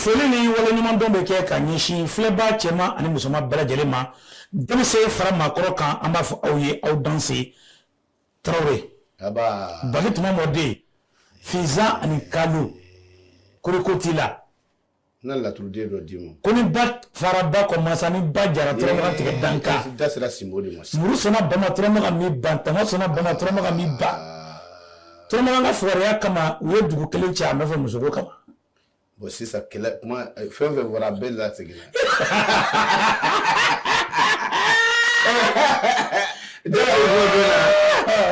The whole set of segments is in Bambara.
foli ni wala ɲuman dɔn bɛ kɛ ka ɲɛsin filɛba cɛman ani musoman bɛɛ lajɛlen ma denmisɛn fara maakɔrɔ kan an b'a fɔ aw ye aw danse Tarawele Baki tuma mɔden Fiza ani Kalu koroko t'i la na laturuden dɔ d'i ma ko ni ba fara ba kɔ masa ni ba jara Turamagan tigɛ danka da sera Simbo de ma muru sɔnna Bama Turamagan mi ban tama sɔnna Bama Turamagan mi ban Turamagan ka fugariya kama u ye dugu kelen cɛ a nɔfɛ musoko kama bon sisan kɛlɛ kuma fɛn fɛn fɔra bɛɛ laseginna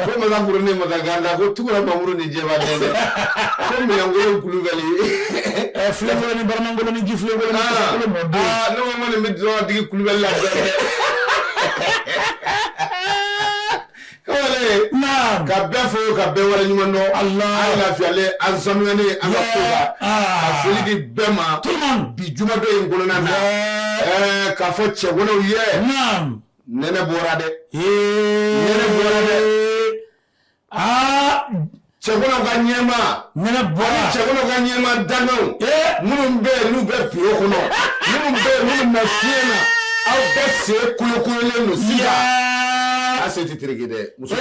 ko Mansakuru ni Mansaganda ko Tukura Mamuru ni Jɛba Dɛndɛ ko Minɛnkolo Kulubali filɛfɔlɔ ni Baramangolo ni Jifilɛkolo ni Kisɛkolo mɔden ne ko nin bɛ dɔrɔn digi Kulubali la dɛ kamalen ka bɛɛ fo ka bɛɛ wale ɲuman dɔn Allah an lafiyalen an sanuyalen an ka koba a foli di bɛɛ ma bi jumadɔ in kɔnɔna na k'a fɔ cɛwalew ye nɛnɛ bɔra dɛ nɛnɛ bɔra dɛ cɛwalew ka ɲɛma nɛnɛ bɔra cɛwalew ka ɲɛma dangaw minnu bɛ yen n'u bɛ biro kɔnɔ minnu bɛ yen minnu na fiɲɛ na aw bɛɛ se kolokolen don sisan a se tɛ tereke dɛ muso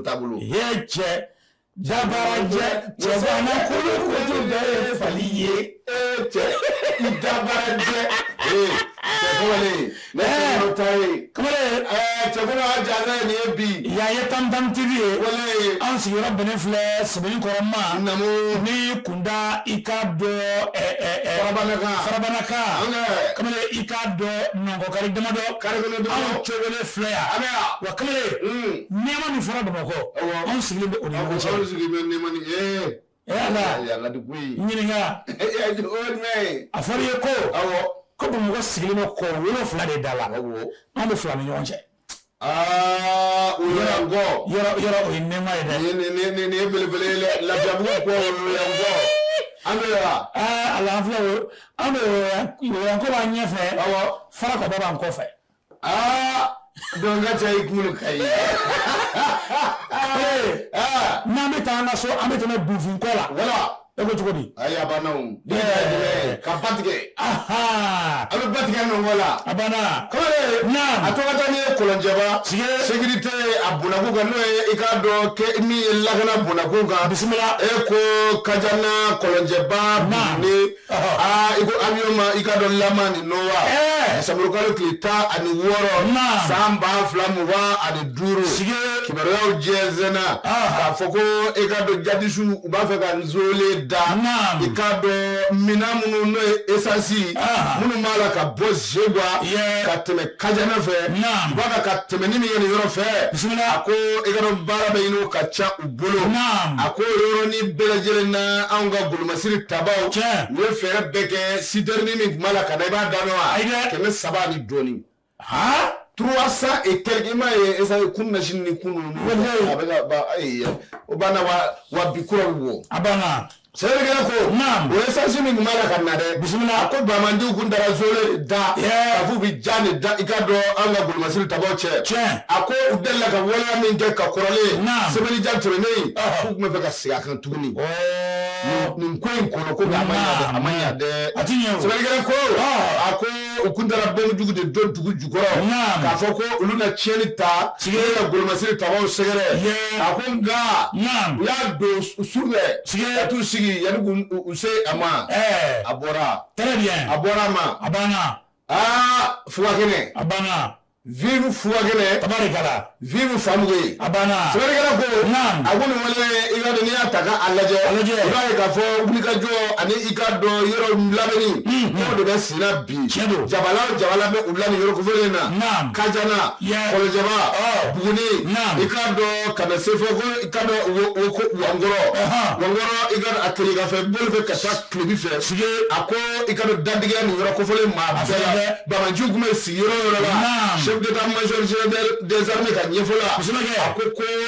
taabolo ye cɛ jabarajɛ cɛbana kolokoto bɛɛ ye fali ye cɛ jabarajɛ cɛkɔrɔlen ne cɛkɔrɔ ta ye cɛkɔrɔ ka jaaza ye nin ye bi yan ye Tamtam TV ye an sigiyɔrɔ bɛnnen filɛ Sɛbɛnnikɔrɔ ma ni kunda i ka dɔ Farabanaka kamalen i ka dɔ Nɔnkɔkari damadɔ anw cɛwele filɛ yan wa kamalen nɛɛma min fɔra Bamakɔ anw sigilen bɛ o ni ɲɔgɔn cɛ anw sigilen bɛ nɛɛma ni Ala de koyi ɲininka a fɔra i ye ko Bamakɔ sigilen bɛ kɔ 7 de da la an bɛ 2 ni ɲɔgɔn cɛ o yɔrɔ o ye nɛɛma ye dɛ nin ye belebele ye Lafiyabugu kɔ Yɔrɔyangɔ an bɛ yan ala an filɛ an bɛ Yɔrɔyangɔ b'an ɲɛfɛ Farakɔba b'an kɔfɛ donc n ka cɛ i kunkolo ka ɲi n'an bɛ taa an ka so an bɛ tɛmɛ Bufinko la e ko cogo di ayi a banna ka ba tigɛ a bɛ ba tigɛ Nɔnkɔ la a banna kamalen a tɔgɔ taa ni ye Kɔlɔnjɛba sécurité a Bonaku kan n'o ye i k'a dɔn min ye lakana Bonaku kan bisimila e ko Kajana Kɔlɔnjɛba Buguni i ko avion ma i k'a dɔn Lama ni Nowa Samurukalo tile 16 san 2025 kibaruyaw jɛnsɛnna k'a fɔ ko i k'a dɔn jadisiw u b'a fɛ ka nzole da i k'a dɔn minan minnu n'o ye essence minnu b'a la ka bɔ Zegwa ka tɛmɛ Kajana fɛ u b'a ka tɛmɛ ni min ye nin yɔrɔ fɛ a ko i ka dɔn baara bɛ ɲini o ka ca u bolo a ko yɔrɔnin bɛɛ lajɛlen na anw ka golomasiri tabaw u ye fɛɛrɛ bɛɛ kɛ sitɛrini min tun b'a la ka na i b'a da dɔn wa 300 ni dɔɔnin 300 et quelques ma ye esa kunna shinni kunu a bɛ ka ba o bana wa bikura wo abana sɛbɛkɛ ko o ye sansi min tun b'a la ka na dɛ bisimila a ko Bamandiw kun taara zole da k'a fɔ u bɛ ja ni da i ka dɔn an ka golomasiri tabaw cɛ a ko u delila ka waleya min kɛ ka kɔrɔlen Sɛbɛnnijan tɛmɛnen k'u tun bɛ fɛ ka segin a kan tuguni nin ko in kɔnɔ ko a ma ɲa dɛ sɛbɛnnikɛla ko a ko u kun taara bɔnjugu de don dugu jukɔrɔ k'a fɔ ko olu na tiɲɛni ta ka golomasiri tabaw sɛgɛrɛ a ko nka u y'a don su fɛ ka t'u sigi yanni u se a ma a bɔra a bɔra a ma a banna Fuwakɛnɛ a banna Vive Fuwakɛnɛ tabarikala Vive Famori a banna sɛbɛnnikɛla ko a ko nin wale i ka dɔn n'i y'a ta k'a lajɛ i b'a ye k'a fɔ wulikajɔ ani i ka dɔn yɔrɔ labɛnni n'o de bɛ senna bi jabala bɛ u la nin yɔrɔ kofɔlen na Kajana Kɔlɔnjɛba Buguni i ka dɔn ka na se fɔ ko i ka dɔn Wangɔrɔ i ka a tile ka fɛ boli fɛ ka taa kilebi fɛ a ko i ka dɔn dantigɛ nin yɔrɔ kofɔlen maa bɛɛ la Bamanjiw kun bɛ sigi yɔrɔ la d'état-major général des armées ka ɲɛfɔ la a ko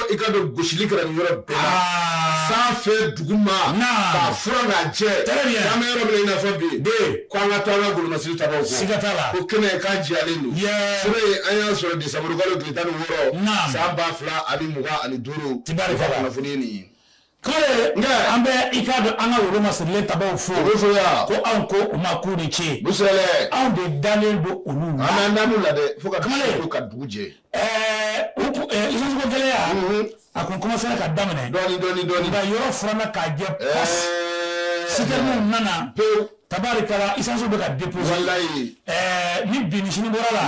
i ka dɔn gosili kɛra nin yɔrɔ bɛɛ la sanfɛ duguma k'a fura n'a jɛ n'an bɛ yɔrɔ min na i n'a fɔ bi ko an ka taa an ka golomasiri tabaw kɔ ko kɛnɛ k'a jɛyalen don sɛbɛn an y'a sɔrɔ desanburu kalo tile 16 san 2025 kunnafoni ye nin ye kare an bɛ i k'a dɔn an ka woro masirilen tabaw fo ko anw ko u ma k'u ni ce anw de dalen don olu la an b'an damu la dɛ fo ka dugu jɛ isansuko gɛlɛya a kun commencé ka daminɛ dɔɔni nka yɔrɔ furanna k'a jɛ pasi sitɛriw nana pewu tabarikala isansu bɛ ka déposer wallahi ni bini sini bɔra la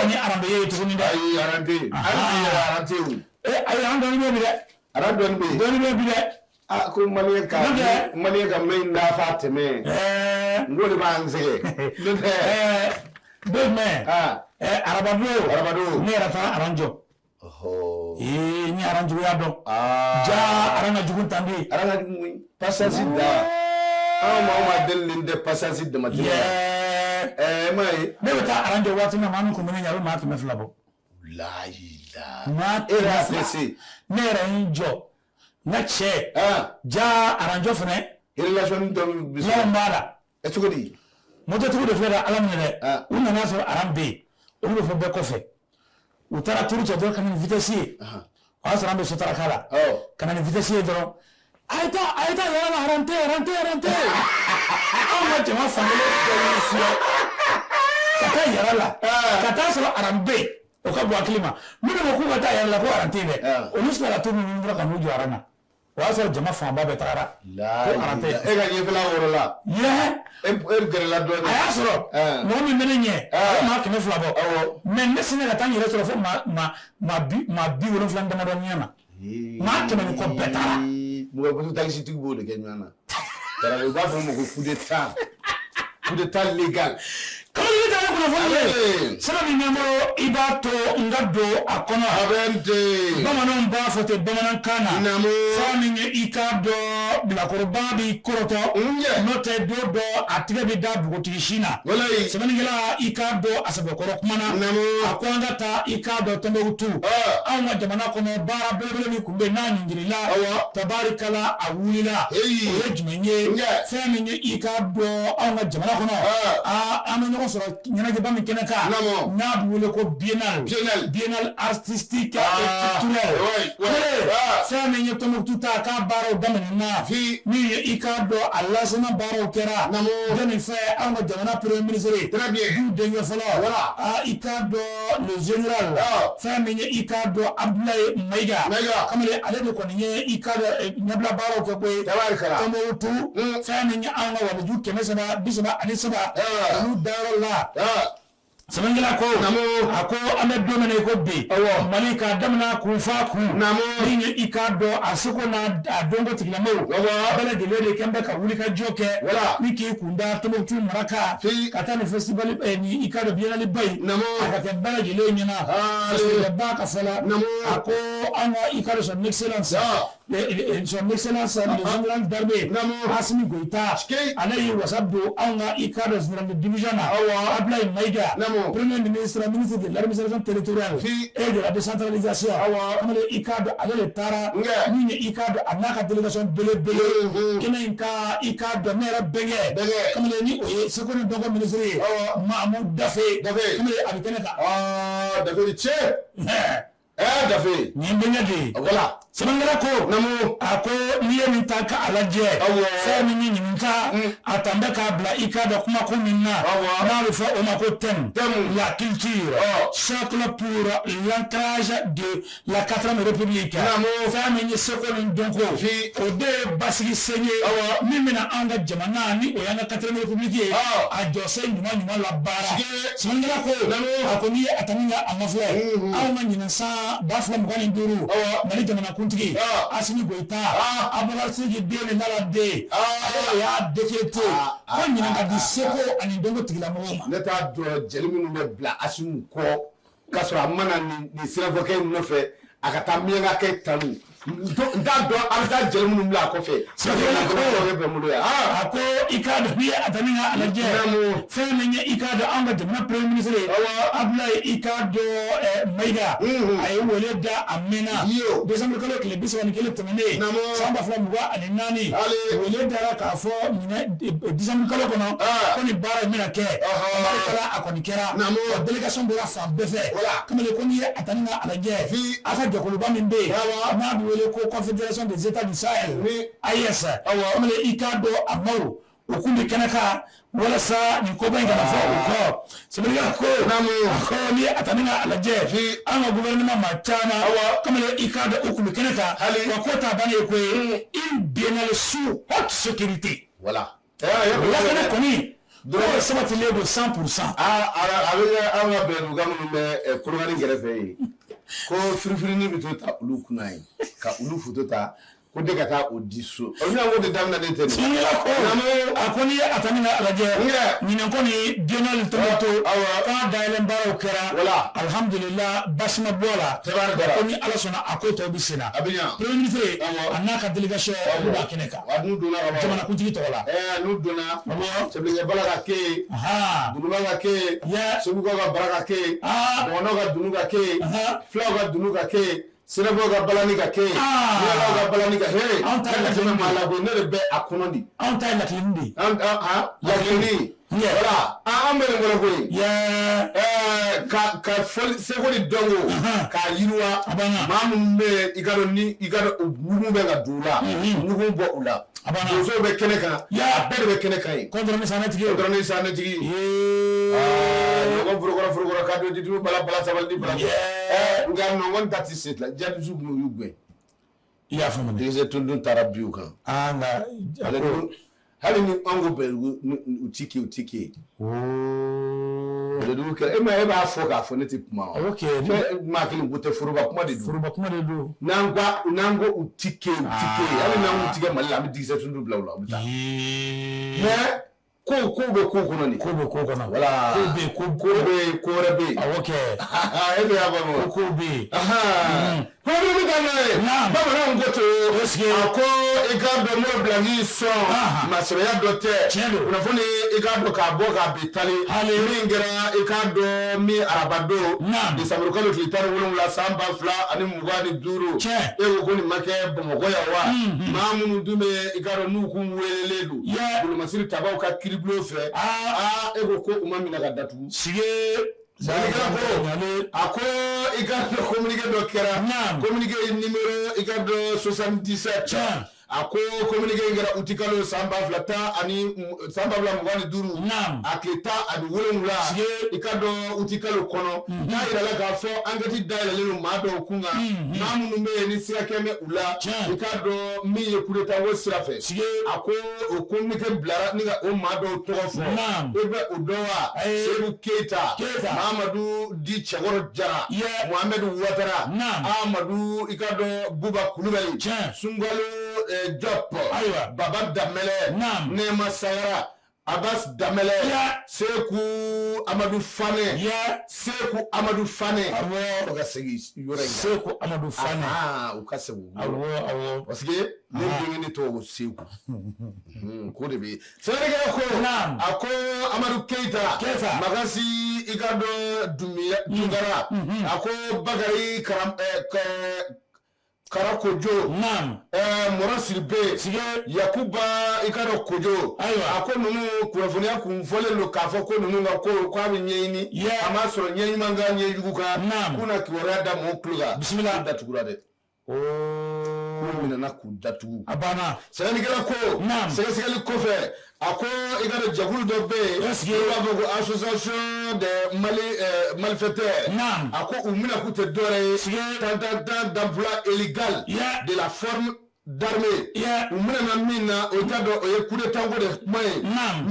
ni aranbe ye tuguni dɛ ayi arante ayi an dɔɔni bɛ bi dɛ ara dɔɔni bɛ bi dɛ a ko maliyɛn ka main dafa tɛmɛ n ko de b'an sɛgɛn bɛmɛ arabado ne yɛrɛ taara aranjɔ ni aranjuguya dɔn ja aran ka jugu tan de aran ka jugu pasasi da anw ma deli nin tɛ pasasi damati ma ye ne bɛ taa aranjɔ waati min na maa min kun bɛ ne ɲɛ a bɛ maa 200 bɔ maa 200 ne yɛrɛ n jɔ n ka cɛ ja aranjɔ fɛnɛ relation dɔ b'a la cogo di mototigiw de filɛ ka ala minɛ dɛ u nana sɔrɔ aran bɛ yen olu bɛ fɔ bɛɛ kɔfɛ u taara turu cɛ dɔrɔn ka na ni vitesse ye o y'a sɔrɔ an bɛ sotaraka la ka na ni vitesse ye dɔrɔn a ye taa yɔrɔ la arante anw ka jama fankelen bɛɛ y'u fiyɛ ka taa yɛrɛ la ka taa sɔrɔ aran bɛ yen o ka bɔ hakili ma minnu ko k'u ka taa yɛrɛ la ko aran tɛ yen dɛ olu sera ka to ninnu dɔrɔn ka n'u jɔ aran na o y'a sɔrɔ jama fanba bɛɛ tagara ko aran tɛ yen e ka ɲɛfɛla wɔrɔ la e gɛrɛla dɔɔni a y'a sɔrɔ mɔgɔ min bɛ ne ɲɛ a ye maa 200 bɔ mɛ ne sinna ka taa n yɛrɛ sɔrɔ fo maa 70 damadɔ ɲɛ na maa 100 ni kɔ bɛɛ taara mɔgɔ taxitigi b'o de kɛ ɲɔgɔn na u b'a fɔ ma ko coup d'état légal kalo yi ta kunnafoni ye sababu ɲɛmɔgɔ i b'a to n ka don a kɔnɔ bamananw b'a fɔ ten bamanankan na fɔ min ye i k'a dɔn bilakoroba b'i kɔrɔtɔ n'o tɛ don dɔ a tigɛ bɛ da npogotigi sin na sɛbɛnnikɛla i k'a dɔn a sɛbɛkɔrɔ kuma na a ko an ka taa i k'a dɔn Tɔnbukutu anw ka jamana kɔnɔ baara belebele min tun bɛ yen n'a ɲinkirila tabarikala a wulila o ye jumɛn ye fɛn min ye i k'a dɔn anw ka jamana kɔnɔ an bɛ ɲɔgɔn sɔrɔ ɲɛnajɛba min kɛnɛ kan n'a bɛ wele ko biennale artistique et culturelle fɛn min ye Tɔnbukutu ta k'a baaraw daminɛna min ye i k'a dɔn a lasana baaraw kɛra jɔnni fɛ anw ka jamana premier ministre du denkɛ fɔlɔ i k'a dɔn le général fɛn min ye i k'a dɔn Abdoulaye Mayiga kamalen ale de kɔni ye i k'a dɔn ɲɛbila baaraw kɛ koyi Tɔnbukutu fɛn min ye anw ka waliju 337 olu dayɔrɔ la sɛbɛnkɛla ko a ko an bɛ don min ko bi Mali k'a daminɛ kun fa kun min ye i k'a dɔn a seko n'a dɔnko tigilamɔgɔw bɛɛ lajɛlen de kɛn bɛ ka wuli ka jɔ kɛ ni k'i kun da Tɔnbukutu mara kan ka taa ni festival ni i k'a dɔn biennale ba in a ka kɛ bɛɛ lajɛlen ɲɛna festival ba ka fɔ la a ko an ka i k'a dɔn son excellence le général d'armée Asimi Goïta ale ye wasa don anw ka i k'a dɔn général de division na Abdoulaye Mayiga premier ministre de l'administration territoriale et de la décentralisation kamalen i k'a dɔn ale de taara min ye i k'a dɔn a n'a ka délégation belebele kɛnɛ in ka i k'a dɔn ne yɛrɛ bɛnkɛ kamalen ni o ye seko ni dɔnko ministre ye Mahamudu Dafe kamalen a bɛ kɛnɛ kan Dafe ni cɛ Dafe nin bɛnkɛ de ye sɛbɛnkɛla ko a ko n'i ye nin ta ka a lajɛ fɛn min ye ɲininka a tan bɛ k'a bila i k'a dɔn kumako min na n'a bɛ fɔ o ma ko thème la culture socle pour l'ancrage de la 4e république fɛn min ye seko ni dɔnko o de ye basigi sen ye min bɛna an ka jamana ni o y'an ka 4e république ye a jɔsen ɲuman la baara sɛbɛnkɛla ko a ko n'i ye a tan ka a ma filɛ anw ka ɲinan san 2025 Mali jamana kuntigi Asimi Goïta Abubakar Sigi den ni Nala den ale y'a décrété ko ɲinan ka di seko ani dɔnko tigilamɔgɔw ma ne t'a dɔn jeli minnu bɛ bila Asimi kɔ k'a sɔrɔ a mana nin sirafɔkɛ in nɔfɛ a ka taa miyanka kɛ tanu n t'a dɔn a bɛ taa jeli minnu bila a kɔfɛ a ko i k'a dɔn n'i ye a ta ni ka lajɛ fɛn min ye i k'a dɔn an ka jamana premier ministre Abdoulaye i k'a dɔn Mayiga a ye wele da a mɛnna décembre kalo tile 31 tɛmɛnen san 2024 wele dara k'a fɔ décembre kalo kɔnɔ ko nin baara in bɛna kɛ barikala a kɔni kɛra délégation bɔra fan bɛɛ fɛ kamalen ko n'i ye a ta ni ka lajɛ a ka jɛkuluba min bɛ yen n'a bɛ wele ko Confédération des États du Sahel AES comme le ikado amaro okundi kanaka wala sa ni ko ban kana fa ko sabila ko ko ni atamina alaje anga gouvernement matana comme le ikado okundi kanaka wa ko ta bane ko il bien le sous haute sécurité voilà ya koni do sabati lebo 100% anga be nugamu be kurani gerefe ko firifiri ni bitota ulu kunai ka ulu futota ko de kata odiso ona wo de damna de tene akoni atamina alaje ni ko ni denal tomato ka dailen baro kera alhamdulillah basma bola ko ni ala sona akoto bisina premier ministre anaka delegation ba keneka wadu dona jamana kuntigi tola nu dona sebenye balaka ke dunuga ke sebuga ga baraka ke bono ga dunuga ke flaw ga dunuga ke Sinabo ga balani ga ke yala ga balani ga he anta tuma mala go ne be akonondi anta la klindi la klindi wala amere ngoro go ka fol segoli dongo ka yirwa mamu me igaro ubu be ga dula nugo bo ula dozo be keneka abere be keneka yi kontrone sanatigi no furugora ka do ditu bala sabal di bala ngam no ngon tati set la jadi zug no yugbe ya fama deze tundun tarabiu kan nga hali ni ango belgu utiki du ke e ba foka fo ne tip ma ma kili gote furuba kuma de du nango utiki hali nango utike malla mi diese tundu blawla mais ko be ko kono ni wala ko rebe ebe ya ba ko be ko be kana baba na ngoto ako igado mo blagi so masere ya dote unafuni igado ka boga bitali mingera igado mi arabado de samrukalo kilitaro wulula samba fla ani mugani duru ego koni make bomogoya wa mamu dume igado nuku weleledu bulu masiri tabaw ka kiriblo fe ego ko umamina ga datu sige ako igado communiqué do kera communiqué numéro igado 77 ako communiqué ngara utikalo samba flata ani samba bla mugani duru aketa adu wolongula ikado utikalo kono na ira la gafo angati daila lelo mado kunga namu numbe ni sirakeme ula ikado mi yekuleta wosirafe ako communiqué blara ninga o mado tofo ebe odowa sebu keita Mamadou di Chagoro Jara Mohamed Ouattara Amadou ikado Buba Kulubali Sungalo Diop Baba Damele Nema Sayara Abbas Damele Seku Amadou Fane Seku Amadou Fane Seku Amadou Fane ukasegu parce que ne ngene to Seku ko de bi Sénégal ko ako Amadou Keita magasi igado Dungara ako Bagari Karakojo Morasirbe Yakuba ikaro kojo ako nunu kuwafunia kumfole lo kafo ko nunu ngako kwa binyeini amasoro nyeini manga nyejuka kuna kiwarada mokluga bismillah datugurade mina na kudatu abana Sénégal ko Sénégal ko fe ako igaro jagulu do be ko association de malfaiteurs ako umina kute dore tant d'emploi illégal de la forme d'armée umina na mina otado oyekude tango de mai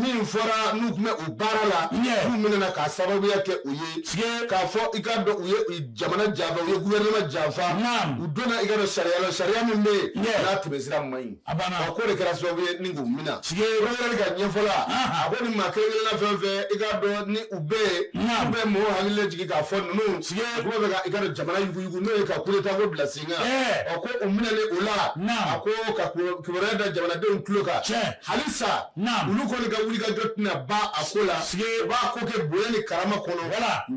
min fora nukume ubarala umina na ka sababu yake uye ka fo ikado uye jamana java uye gouvernement java udona igado sharia mimbe na tibesira mai akore kera sababu ningu mina ro ga nyefola aboni makele na feve igado ni ube mo halile jigi ka fo nunu ko be ga igado jamana yugu no ka kure tango blasinga ako umina le ula a ko ka kibaruya da jamanadenw tulo kan halisa olu kɔni ka wulikajɔ tɛna ban a ko la u b'a ko kɛ bonya ni karama kɔnɔ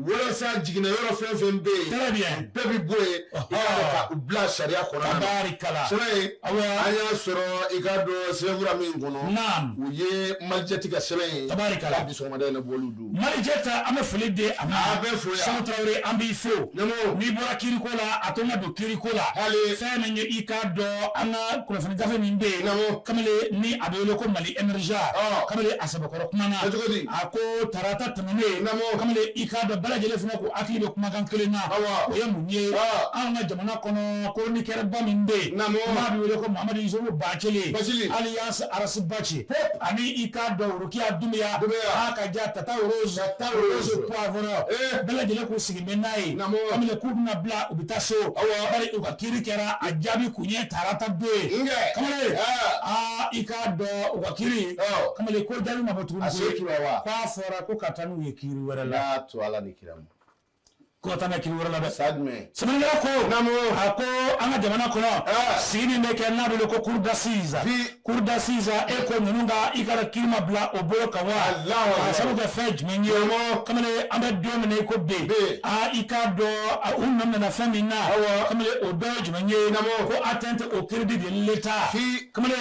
walasa jiginna yɔrɔ fɛn fɛn bɛ yen bɛɛ bɛ bɔ yen i ka dɔn ka u bila sariya kɔnɔna na sɛbɛn an y'a sɔrɔ i ka dɔn sɛbɛnfura min kɔnɔ u ye malijɛti ka sɛbɛn ye k'a di sɔgɔmada in na bɔlu dun malijɛta an bɛ foli di a ma a bɛ fo yan Sanu Tarawele an b'i fo n'i bɔra kiriko la a to n ka don kiriko la fɛn min ye i k'a dɔn an ka kunnafoni gafe min bɛ yen kamalen ni a bɛ wele ko Mali Emergence kamalen a sɛbɛkɔrɔ kuma na a ko tarata tɛmɛnen kamalen i k'a dɔn bɛɛ lajɛlen fana ko hakili bɛ kumakan kelen na o ye mun ye an ka jamana kɔnɔ chroniqueur-ba min bɛ yen n'a bɛ wele ko Mamadu Yusufu Bakele alias Arasi Baci ani i k'a dɔn Rukiya Dumbuya a ka diya Tata Rose Poivre bɛɛ lajɛlen k'u sigi bɛ n'a ye kamalen k'u bɛna bila u bɛ taa so bari u ka kiiri kɛra a jaabi kun ye tarata don ye kamalen i k'a dɔn u ka kiiri kamalen ko jaabi ma bɔ tuguni k'a fɔra ko ka taa n'u ye kiiri wɛrɛ la ko ka taa n'a ye kiiri wɛrɛ la dɛ sɛbɛnnikɛla ko a ko an ka jamana kɔnɔ sigi min bɛ kɛ n'a bɛ wele ko cour d'assises e ko ninnu ka i ka kiiri ma bila o bolo kan wa k'a sababu kɛ fɛn jumɛn ye kamalen an bɛ don min na i ko bi i k'a dɔn u nana fɛn min na kamalen o dɔ ye jumɛn ye ko atteinte au crédit de l'État kamalen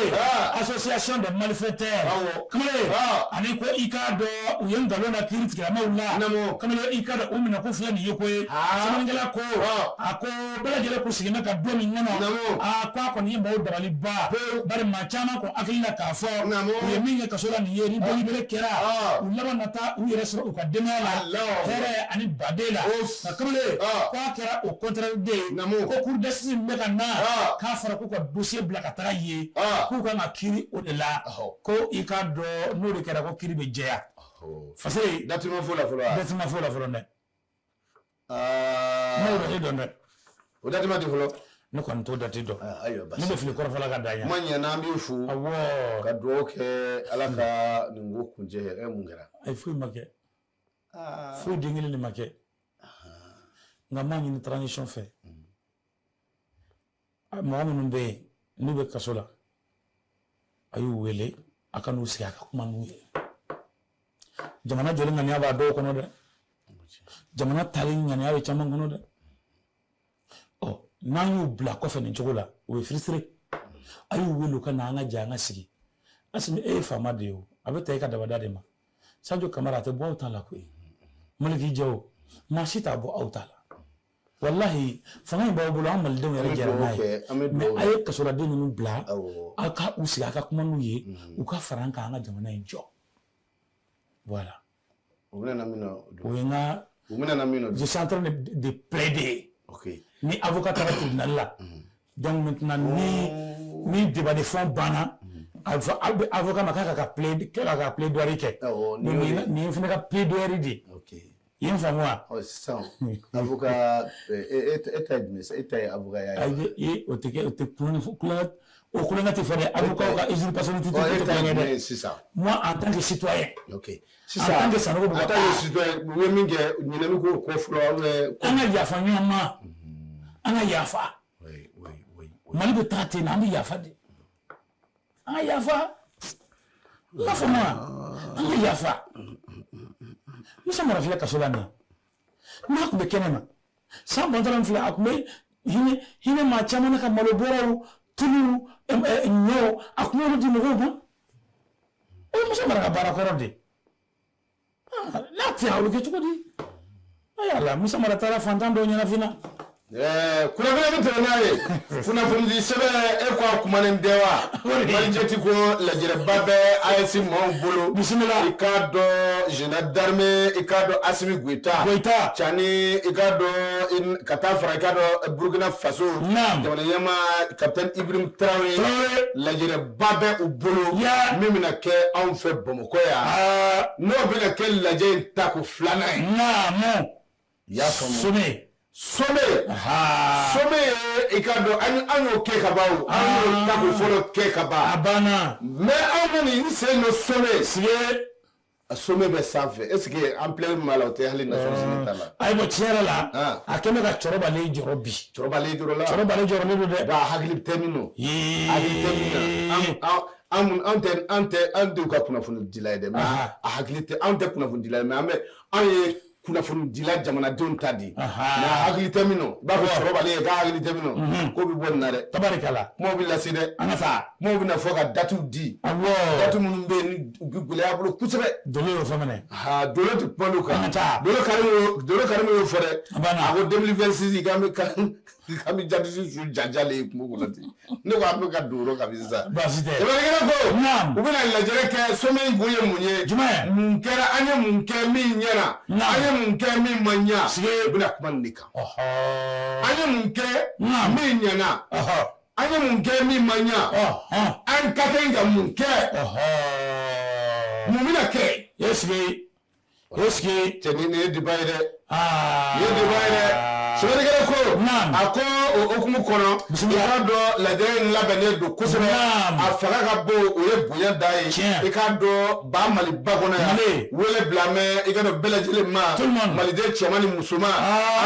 association des malfaiteurs kamalen ani ko i k'a dɔn u ye nkalon na kiiri tigilamaw la kamalen i k'a dɔn u minɛ ko filɛ nin ye ko ye sɛbɛnnikɛla ko a ko bɛɛ lajɛlen ko sigin bɛ ka don min kɔnɔ ko a kɔni ye maaw dabali ba bari maa caman ko hakili la k'a fɔ u ye min kɛ kaso la nin ye ni dɔnnibere kɛra u laban na taa u yɛrɛ sɔrɔ u ka denbaya la hɛrɛ ani baden la nka kamalen k'a kɛra o contraire de ye ko cour d'assises bɛ ka na k'a fɔra k'u ka dossier bila ka taga yen k'u kan ka kiiri o de la ko i k'a dɔn n'o de kɛra ko kiiri bɛ jɛya faseke date ma fɔ la fɔlɔ dɛ n'o date dɔn dɛ o date ma di fɔlɔ ne kɔni t'o date dɔn ne bɛ fili kɔrɔfɔla ka da ɲɛ kuma ɲɛna an b'i fo ka dugawu kɛ ala ka nin ko kuncɛ mun kɛra ayi foyi ma kɛ foyi den kelen de ma kɛ nka maa ɲini transition fɛ mɔgɔ minnu bɛ yen n'u bɛ kaso la a y'u wele a ka n'u sigi a ka kuma n'u ye jamana jɔlen ŋaniya b'a dɔw kɔnɔ dɛ jamana tali ŋaniya bɛ caman kɔnɔ dɛ n'an y'u bila kɔfɛ nin cogo la o ye firisire a y'u wele u ka na an ka jɛ an ka sigi Asimi e ye faama de ye o a bɛ ta i ka dabada de ma Sadio Kamara a tɛ bɔ aw ta la koyi Maliki Jawo maa si t'a bɔ aw ta la wallahi fanga in b'aw bolo an malidenw yɛrɛ jɛra n'a ye mais a ye kasoladen ninnu bila aw ka u sigi a ka kuma n'u ye u ka fara an kan an ka jamana in jɔ voilà o bɛna min na o ye n ka je suis en train de plaider ni avocat taara tribunal la donc maintenant ni débat de fond banna avocat ma k'a ka plaidoirie kɛ nin fana ka plaidoirie de i ye n faamu wa sisan avocat e ta ye jumɛn e ta ye avocat ye o tɛ kɛ o tɛ kulonkɛ tɛ fɔ dɛ avocat ka usurpationnité tɛ kulonkɛ dɛ moi en tant que citoyen en tant que Sanogo en tant que citoyen u ye min kɛ ɲinɛni k'o kɔ fɔlɔ an ka yafa ɲɔgɔn ma an ka yafa Mali bɛ taa ten na an bɛ yafa de an ka yafa n b'a fɔ ma an ka yafa Musa Mara filɛ kaso la nin n'a tun bɛ kɛnɛ ma san bɔntɔla min filɛ a tun bɛ hinɛ maa caman na ka malo bɔrɔw tulu ɲɔ a tun b'olu di mɔgɔw ma o ye Musa Mara ka baara kɔrɔ de n'a tɛ a bɛ kɛ cogo di ayiwa Musa Mara taara fantan dɔw ɲɛnafin na kunnafoni min tɛmɛ n'a ye kunnafoni di sɛbɛn e ko a kumanen tɛ wa malijɛti ko lajɛrɛba bɛ AES maaw bolo bisimila i k'a dɔn général d'armée i k'a dɔn Asimi Goïta cani i k'a dɔn ka taa fara i k'a dɔn Burkina Faso jamana ɲɛmaa capitaine Ibrahim Traoré lajɛrɛba bɛ u bolo min bɛna kɛ anw fɛ Bamakɔ yan n'o bɛna kɛ lajɛ in tako filanan ye y'a faamu Some i ka dɔn an y'o kɛ ka ban o an y'o tako fɔlɔ kɛ ka ban a banna mais anw kɔni n sen don Some a sommet bɛ sanfɛ est ce que en plein mal o tɛ hali Nations Unies ta la ayiwa tiɲɛ yɛrɛ la a kɛlen bɛ ka cɔrɔbalen jɔrɔ bi cɔrɔbalen jɔrɔ la cɔrɔbalen jɔrɔlen don dɛ ba hakili tɛ min na hakili tɛ min na an tɛ ka kunnafoni dila ye dɛ mais a hakili tɛ an tɛ kunnafoni dila ye mais an ye kunnafoni dila jamanadenw ta di mais a hakili tɛ min na i b'a fɔ cɔrɔbalen ye k'a hakili tɛ min na ko bɛ bɔ nin na dɛ tabarikala kumaw bɛ lase dɛ an ka taa kumaw bɛ na fɔ ka datu di datu minnu bɛ yen ni u bɛ gɛlɛya bolo kosɛbɛ dolo y'o fɔ mɛnɛ dolo tɛ kuma n'o kan dolo Karimu y'o fɔ dɛ a ko 2026 k'an bɛ jadisi su jajalen ye kungo kɔnɔ ten ne ko an bɛ ka don yɔrɔ kabi sisan baasi tɛ jamanakɛnɛ ko u bɛna lajɛrɛ kɛ sommet in kun ye mun ye jumɛn mun kɛra an ye mun kɛ min ɲɛna an ye mun kɛ min ma ɲa u bɛna kuma nin de kan an ye mun kɛ min ɲɛna an ye mun kɛ min ma ɲa an ka kan ka mun kɛ mun bɛna kɛ cɛ nin ye débat ye dɛ nin ye débat ye dɛ sɛbɛnnikɛla ko a ko o hukumu kɔnɔ i k'a dɔn lajɛrɛ in labɛnnen don kosɛbɛ a fanga ka bon o ye bonya da ye i k'a dɔn ba Maliba kɔnɔ yan wele bila mɛn i ka dɔn bɛɛ lajɛlen ma maliden cɛman ni musoman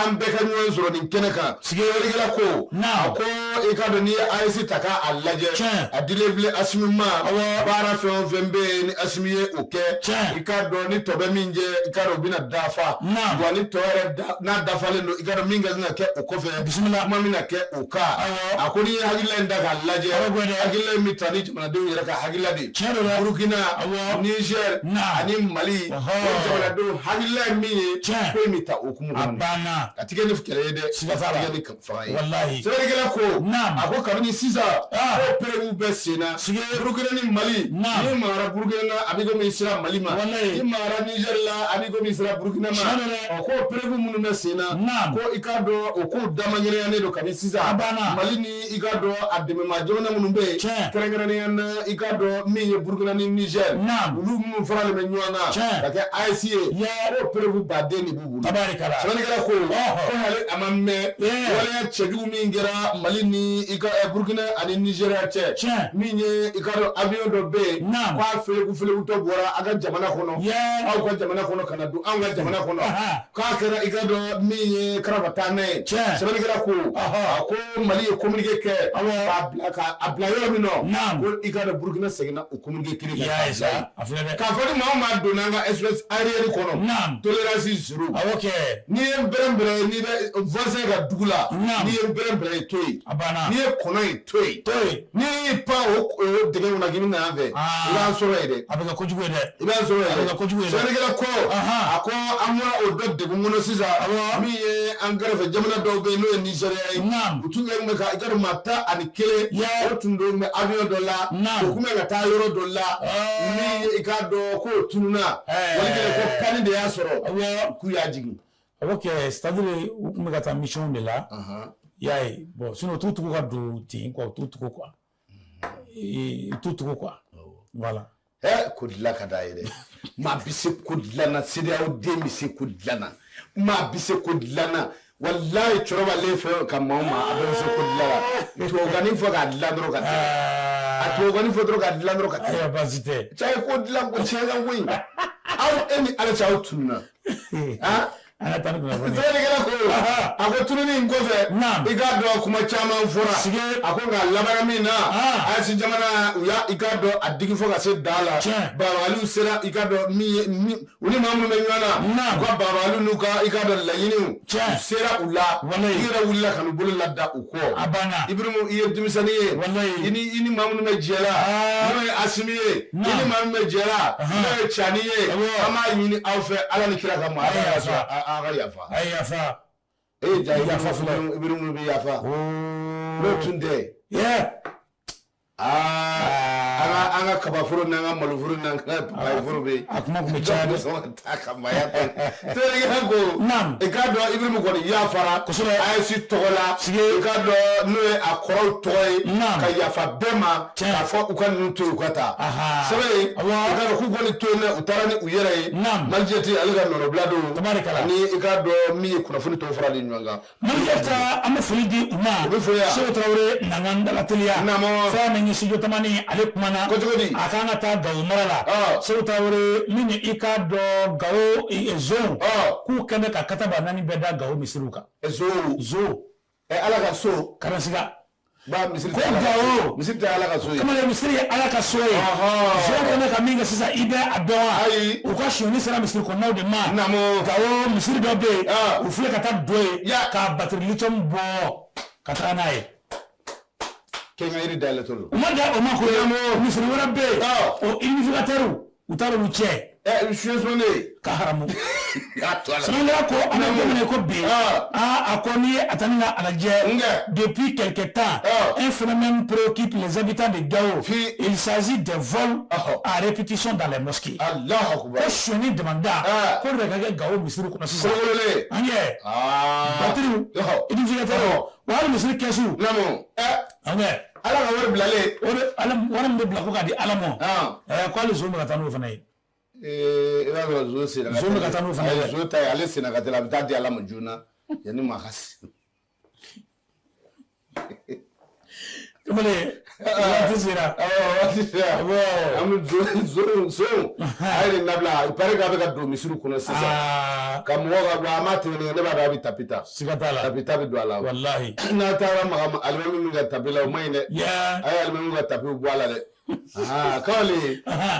an bɛɛ ka ɲɔgɔn sɔrɔ nin kɛnɛ kan sɛbɛnnikɛla ko a ko i k'a dɔn n'i ye AES ta k'a lajɛ a dilen filɛ Asimi ma baara fɛn o fɛn bɛ yen ni Asimi ye o kɛ i k'a dɔn ni tɔ bɛ min jɛ i k'a dɔn u bɛna dafa wa ni tɔ yɛrɛ n'a dafalen don i k'a dɔn min ka kan ka kɛ o kɔfɛ bisimila kuma min na kɛ o kan a ko n'i ye hakilila in da k'a lajɛ hakilila in bɛ ta ni jamanadenw yɛrɛ ka hakilila de Burukina Niger ani Mali o jamanadenw hakilila ye min ye ko in bɛ ta o hukumu kɔnɔ a tɛ kɛ ni kɛlɛ ye dɛ a tɛ kɛ ni fanga ye sɛbɛnnikɛla ko a ko kabini sisan ko perewu bɛ sen na Burukina ni Mali n'i magara Burukina la a bɛ komi i sera Mali ma n'i magara Niger la a bɛ komi i sera Burukina ma ko perewu minnu bɛ sen na ko i ka dɔn o ko damaɲɛnɛyanen don kabini sisan Mali ni i ka dɔn a dɛmɛma jamana minnu bɛ yen kɛrɛnkɛrɛnnenya na i ka dɔn min ye Burukina ni Niger olu minnu faralen bɛ ɲɔgɔn kan ka kɛ AES ye ko perewu baden de b'u bolo sɛbɛnnikɛla ko hali a ma mɛn waleya cɛjugu min kɛra Mali ni i ka Burukina ani Nigeriya cɛ min ye i ka dɔn avion dɔ bɛ yen k'a felekutɔ bɔra a ka jamana kɔnɔ aw ka jamana kɔnɔ ka na don anw ka jamana kɔnɔ k'a kɛra i ka dɔn min ye karabata n'a ye sɛbɛnnikɛla ko a ko Mali ye communiqué kɛ k'a bila yɔrɔ min na ko i ka dɔn Burukina seginna o communiqué kelen kan k'a fɔ ni maa o maa donna an ka espace aérien kɔnɔ tolérance zéro n'i ye bɛrɛn n'i bɛ voisin ka dugu la n'i ye bɛrɛn ye to yen n'i ye kɔnɔ ye to yen n'i y'i pan o dingɛ kɔnɔ k'i bɛ na yan fɛ i b'an sɔrɔ yen dɛ i b'an sɔrɔ yen dɛ sɛbɛnnikɛla ko a ko an bɔra o dɔ degun kɔnɔ sisan min ye an kɛrɛfɛ jamana dɔw bɛ yen n'o ye Nigeriya ye u tun bɛ ka i ka dɔn maa 11 o tun don bɛ avion dɔ la o tun bɛ ka taa yɔrɔ dɔ la min i k'a dɔn k'o tununna walikɛlɛ ko kani de y'a sɔrɔ k'u y'a jigin c'est-à-dire u tun bɛ ka taa mission de la y'a ye bon sinon t'u tugu ka don ten quoi t'u tugu quoi t'u tugu quoi voilà ko dilan ka d'a ye dɛ maa bɛ se ko dilan na CEDEAO den bɛ se ko dilan na maa bɛ se ko dilan na walayi cɔrɔbalen fɛ ka maa o maa a bɛ se ko dilan na tubabukanni fɔ k'a dilan dɔrɔn ka tɛmɛ a tubabukanni fɔ dɔrɔn k'a dilan dɔrɔn ka tɛmɛ ayiwa baasi tɛ cɛ ye ko dilan ko tiɲɛ ka ko in aw e ni Ala cɛ aw tununa an ka taa ni kunnafoni sɛbɛnnikɛla ko a ko tununi in kɔfɛ i k'a dɔn kuma caman fɔra a ko nka laban min na AES jamana u y'a i k'a dɔn a digi fɔ ka se da la babaliw sera i k'a dɔn min ye u ni maa minnu bɛ ɲɔgɔn na u ka babaliw n'u ka i k'a dɔn laɲiniw u sera u la i yɛrɛ wulila ka n'u bolo lada u kɔ Ibirimu i ye denmisɛnnin ye i ni maa minnu bɛ jɛ la n'o ye Asimi ye i ni maa min bɛ jɛ la n'o ye Cani ye an b'a ɲini aw fɛ Ala ni kira kama a ka yafa yafa yafa fana Ibirimu bɛ yafa n'o tun tɛ an ka kabaforo n'an ka maloforo n'an ka papayiforo bɛ yen a kuma kun bɛ caya dɛ sɔn ka taa ka maya fɛ terikɛ ko i k'a dɔn Ibirimu kɔni yafara AES tɔgɔ la i k'a dɔn n'o ye a kɔrɔw tɔgɔ ye ka yafa bɛɛ ma k'a fɔ u ka ninnu to yen u ka taa sɛbɛn i k'a dɔn k'u kɔni to yen dɛ u taara ni u yɛrɛ ye Malijɛti ale ka nɔnɔbila don ani i k'a dɔn min ye kunnafoni tɔw fara de ɲɔgɔn kan Malijɛti an bɛ foli di u ma u bɛ foli yan Seku Tarawele Nangan Dalateliya fɛn min ye studio tamani ale kumana cogodi a kan ka taa Gawo mara la Seku Tarawele min i ka dɔn Gawo zon k'u kɛn bɛ ka kataba 4 bɛɛ da Gawo misiriw kan zo ala ka so karansiga ba misiri ko Gawo misiri tɛ ala ka so ye kamalen misiri ye ala ka so ye zo kɛn bɛ ka min kɛ sisan i bɛ a dɔn wa u ka sonyani sera misiri kɔnɔnaw de ma Gawo misiri dɔ bɛ yen u filɛ ka taa don ye ka batiri lithium bɔ ka taa n'a ye kenga iri dale tolo o ma da o ma ko ye misiri wɛrɛ bɛ yen o unificateurs u taara olu cɛ suesone ka haramu sanadara ko an bɛ don min ko bi a ko n'i ye a ta ni ka lajɛ depuis quelque temps un phénomène préoccupe les habitants de Gao il s'agit des vols à répétition dans les mosquées Allahu Akbar ko sonyani damanda ko de ka kɛ Gao misiri kɔnɔ sisan an ye batterie unificateur wa hali misiri kɛsu an ye ala ka wari bilalen o de wari min bɛ bila ko k'a di ala ma ko hali zo bɛ ka taa n'o fana ye i b'a sɔrɔ zo sera zo bɛ ka taa n'o fana ye zo ta ye ale sena ka teli a bɛ taa di ala ma joona yanni maa ka se kamalen waati sera waati sera an bɛ zo a ye nin labila il paraît k'a bɛ ka don misiri kɔnɔ sisan ka mɔgɔ ka bɔ a ma tɛmɛ ne b'a dɔn a bɛ tapi ta siga t'a la tapi ta bɛ don a la walahi n'a taara maga alimami min ka tapi la o man ɲi dɛ a ye alimami ka tapi bɔ a la dɛ kawale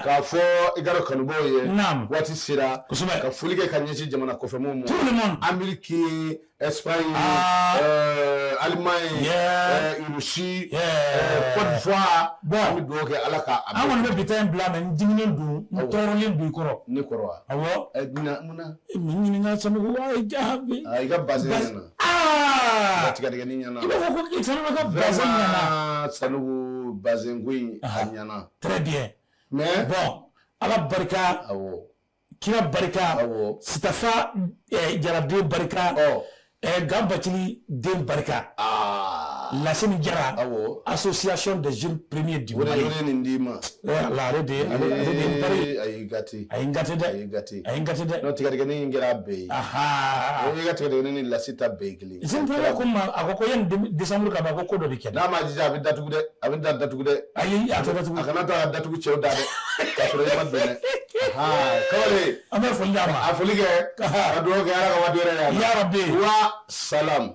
k'a fɔ i ka dɔn kanubaw ye waati sera ka foli kɛ ka ɲɛsin jamana kɔfɛmɔgɔw ma Amérique Espagne Allemagne Russie Côte d'Ivoire an bɛ dugawu kɛ ala ka an kɔni bɛ bi ta in bila mɛ n diminen don n tɔɔrɔlen don i kɔrɔ ne kɔrɔ wa awɔ munna min ɲininka Sanogo i jaabi i ka bazin ɲɛna tigɛdigɛni ɲɛna i b'a fɔ ko Sanogo ka bazin ɲɛna Sanogo bazin ko in a ɲɛna très bien mais bon ala barika awɔ kira barika Sitafa Jaraden barika Gambacili den barika Lassini Jara association des jeunes premiers du Mali la are de pari ayi gati ayi ngate de no tigɛdigɛni in kɛra bɛɛ ye i ka tigɛdigɛni ni lasita bɛɛ ye kelen ye sɛnpɛrɛ ko ma a ko yan décembre ka ban ko dɔ bɛ kɛ n'a ma jija a bɛ datugu dɛ a bɛ datugu dɛ ayi a tɛ datugu a kana to a datugu cɛw da dɛ k'a sɔrɔ i ma dɔn dɛ Kamalen an bɛ foli d'a ma a foli kɛ ka dugawu kɛ ala ka waati wɛrɛ y'a ma ya rabbi wa salam